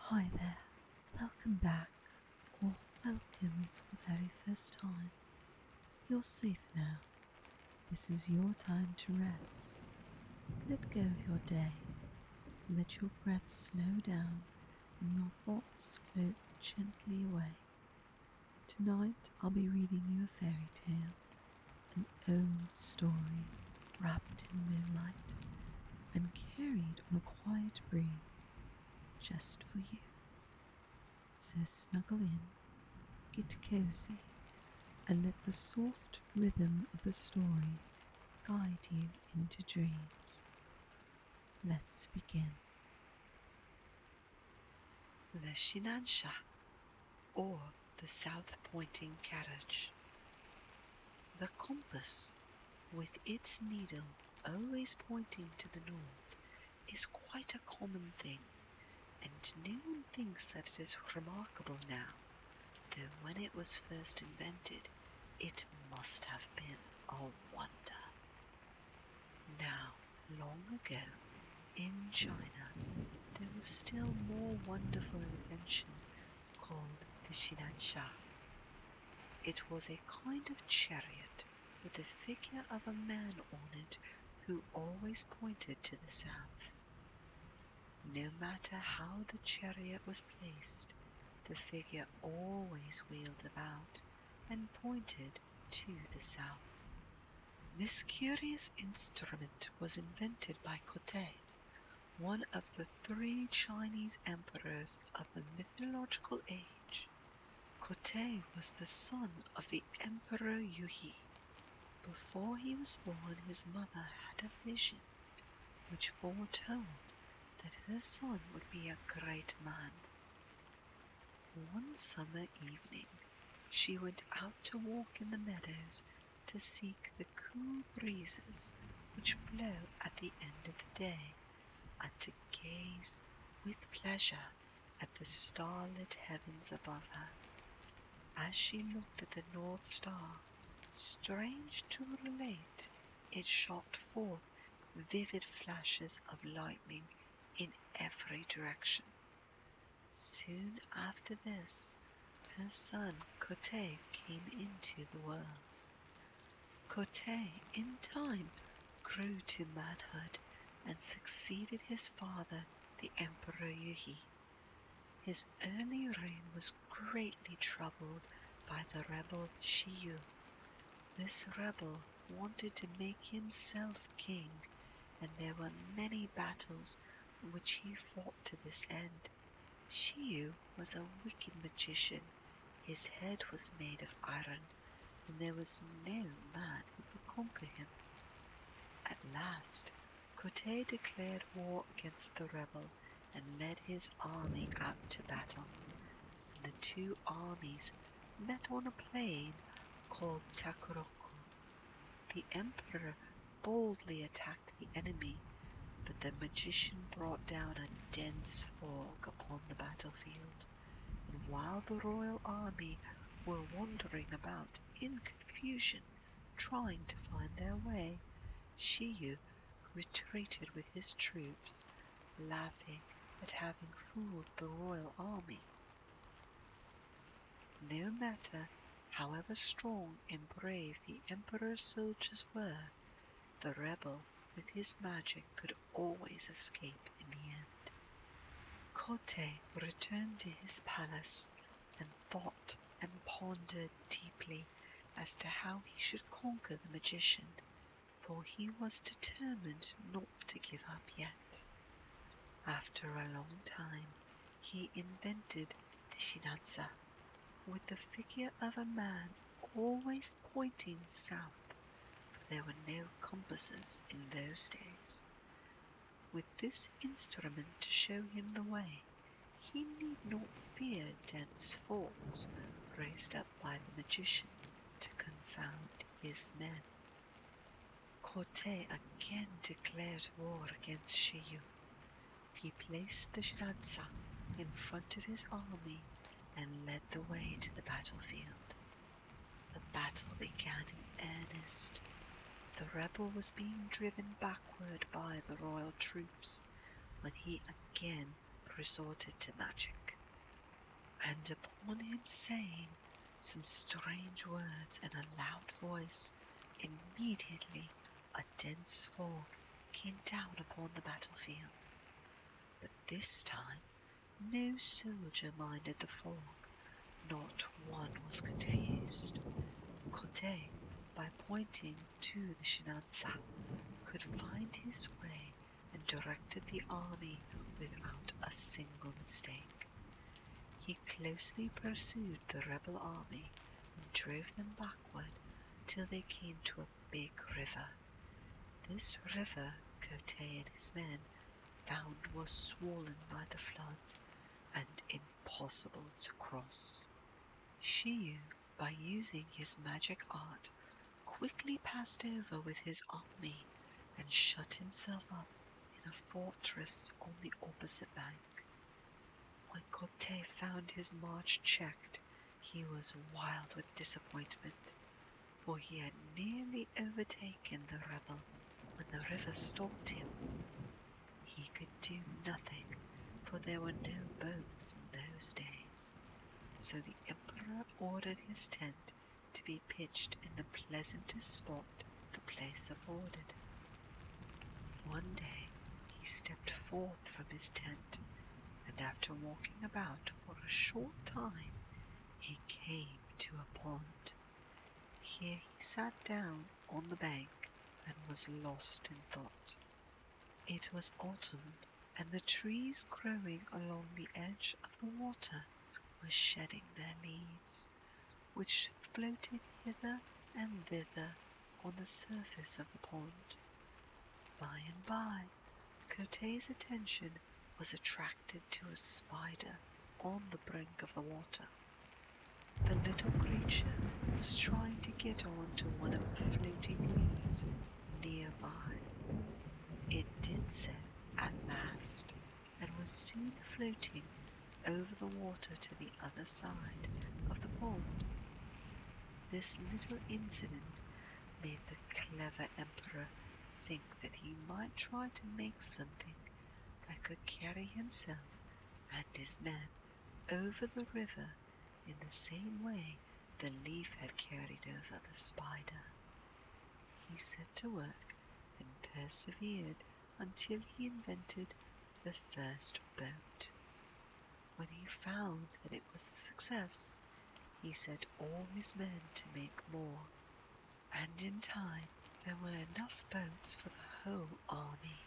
Hi there, welcome back, or welcome for the very first time. You're safe now. This is your time to rest. Let go of your day. Let your breath slow down and your thoughts float gently away. Tonight I'll be reading you a fairy tale, an old story wrapped in moonlight and carried on a quiet breeze just for you. So snuggle in, get cozy, and let the soft rhythm of the story guide you into dreams. Let's begin. The Shinansha, or the south-pointing carriage. The compass, with its needle always pointing to the north, is quite a common thing, and no one thinks that it is remarkable now, though when it was first invented, it must have been a wonder. Now, long ago, in China, there was still more wonderful invention called the Shinansha. It was a kind of chariot with the figure of a man on it who always pointed to the south. No matter how the chariot was placed, the figure always wheeled about and pointed to the south. This curious instrument was invented by Kotei, one of the 3 Chinese emperors of the mythological age. Kotei was the son of the Emperor Yuhi. Before he was born, his mother had a vision which foretold that her son would be a great man. One summer evening, she went out to walk in the meadows to seek the cool breezes which blow at the end of the day, and to gaze with pleasure at the starlit heavens above her. As she looked at the North Star, strange to relate, it shot forth vivid flashes of lightning in every direction. Soon after this, her son Kotei came into the world. Kotei, in time, grew to manhood and succeeded his father, the Emperor Yuhi. His early reign was greatly troubled by the rebel Shiyu. This rebel wanted to make himself king, and there were many battles in which he fought to this end. Shiyu was a wicked magician. His head was made of iron, and there was no man who could conquer him. At last, Kotei declared war against the rebel and led his army out to battle. The 2 armies met on a plain called Takuroku. The emperor boldly attacked the enemy, but the magician brought down a dense fog upon the battlefield, and while the royal army were wandering about in confusion, trying to find their way, Shiyu retreated with his troops, laughing at having fooled the royal army. No matter however strong and brave the emperor's soldiers were, the rebel with his magic could always escape in the end. Kotei returned to his palace and thought and pondered deeply as to how he should conquer the magician, for he was determined not to give up yet. After a long time, he invented the Shinansha, with the figure of a man always pointing south, for there were no compasses in those days. With this instrument to show him the way, he need not fear dense fogs raised up by the magician to confound his men. Kotei again declared war against Shiyu. He placed the Shinansha in front of his army and led the way to the battlefield. The battle began in earnest. The rebel was being driven backward by the royal troops, when he again resorted to magic, and upon him saying some strange words in a loud voice, immediately a dense fog came down upon the battlefield. But this time no soldier minded the fog, not one was confused. Kotei, by pointing to the Shinansha, could find his way and directed the army without a single mistake. He closely pursued the rebel army and drove them backward till they came to a big river. This river Kotei and his men found was swollen by the floods and impossible to cross. Shiyu, by using his magic art, quickly passed over with his army and shut himself up in a fortress on the opposite bank. When Kotei found his march checked, he was wild with disappointment, for he had nearly overtaken the rebel when the river stopped him. He could do nothing, for there were no boats in those days, so the emperor ordered his tent to be pitched in the pleasantest spot the place afforded. One day he stepped forth from his tent, and after walking about for a short time, he came to a pond. Here he sat down on the bank and was lost in thought. It was autumn, and the trees growing along the edge of the water were shedding their leaves, which floated hither and thither on the surface of the pond. By and by, Kotei's attention was attracted to a spider on the brink of the water. The little creature was trying to get on to one of the floating leaves nearby. It did so at last, and was soon floating over the water to the other side of the pond. This little incident made the clever emperor think that he might try to make something that could carry himself and his men over the river in the same way the leaf had carried over the spider. He set to work and persevered until he invented the first boat. When he found that it was a success, he set all his men to make more, and in time there were enough boats for the whole army.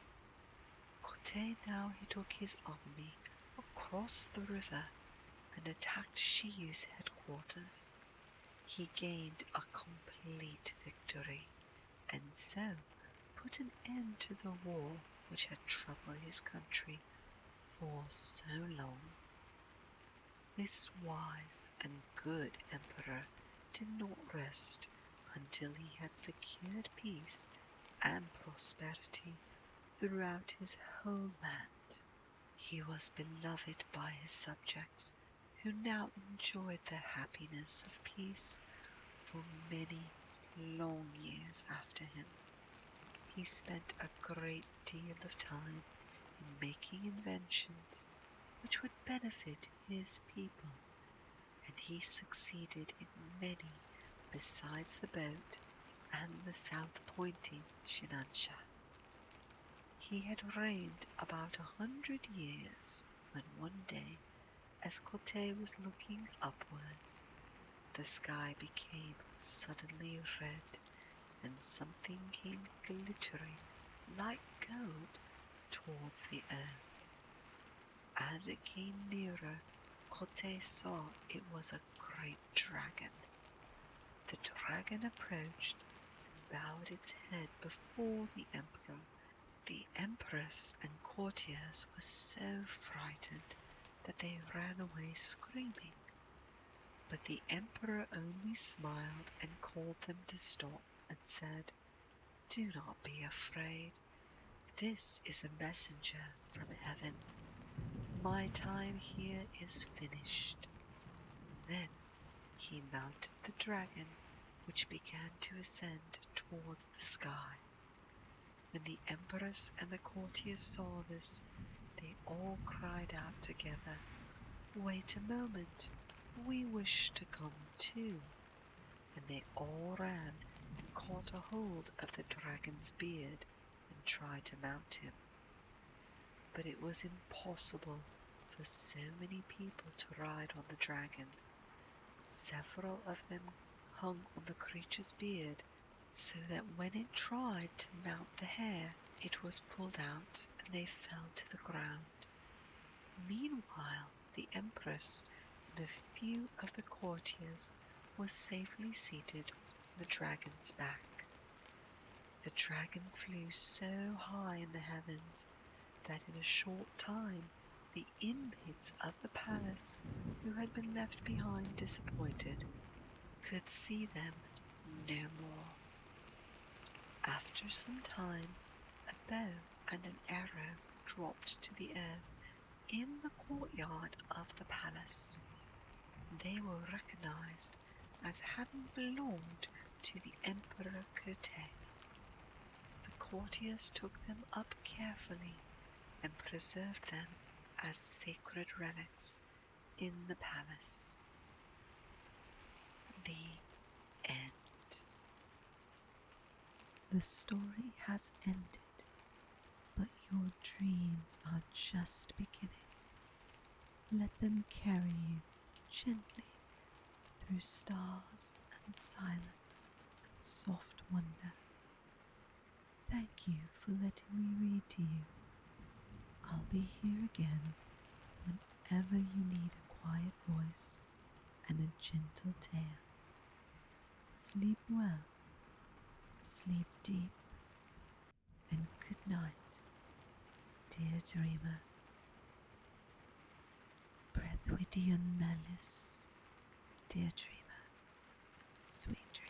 Kotei now he took his army across the river and attacked Shiyu's headquarters. He gained a complete victory, and so put an end to the war which had troubled his country for so long. This wise and good emperor did not rest until he had secured peace and prosperity throughout his whole land. He was beloved by his subjects, who now enjoyed the happiness of peace for many long years after him. He spent a great deal of time in making inventions which would benefit his people, and he succeeded in many besides the boat and the south-pointing Shinansha. He had reigned about 100 years when one day, as Kotei was looking upwards, the sky became suddenly red, and something came glittering like gold towards the earth. As it came nearer, Kotei saw it was a great dragon. The dragon approached and bowed its head before the emperor. The empress and courtiers were so frightened that they ran away screaming. But the emperor only smiled and called them to stop and said, "Do not be afraid. This is a messenger from heaven. My time here is finished." Then he mounted the dragon, which began to ascend towards the sky. When the empress and the courtiers saw this, They all cried out together, "Wait a moment, we wish to come too." And they all ran and caught a hold of the dragon's beard and tried to mount him. But it was impossible for so many people to ride on the dragon. Several of them hung on the creature's beard, so that when it tried to mount the hare, it was pulled out and they fell to the ground. Meanwhile, the empress and a few of the courtiers were safely seated on the dragon's back. The dragon flew so high in the heavens that in a short time the inmates of the palace, who had been left behind disappointed, could see them no more. After some time, a bow and an arrow dropped to the earth in the courtyard of the palace. They were recognized as having belonged to the Emperor Kotei. The courtiers took them up carefully and preserved them as sacred relics in the palace. The end. The story has ended, but your dreams are just beginning. Let them carry you gently through stars and silence and soft wonder. Thank you for letting me read to you. I'll be here again whenever you need a quiet voice and a gentle tale. Sleep well, sleep deep, and good night, dear dreamer. Breuddwydion melys, dear dreamer, sweet dreams.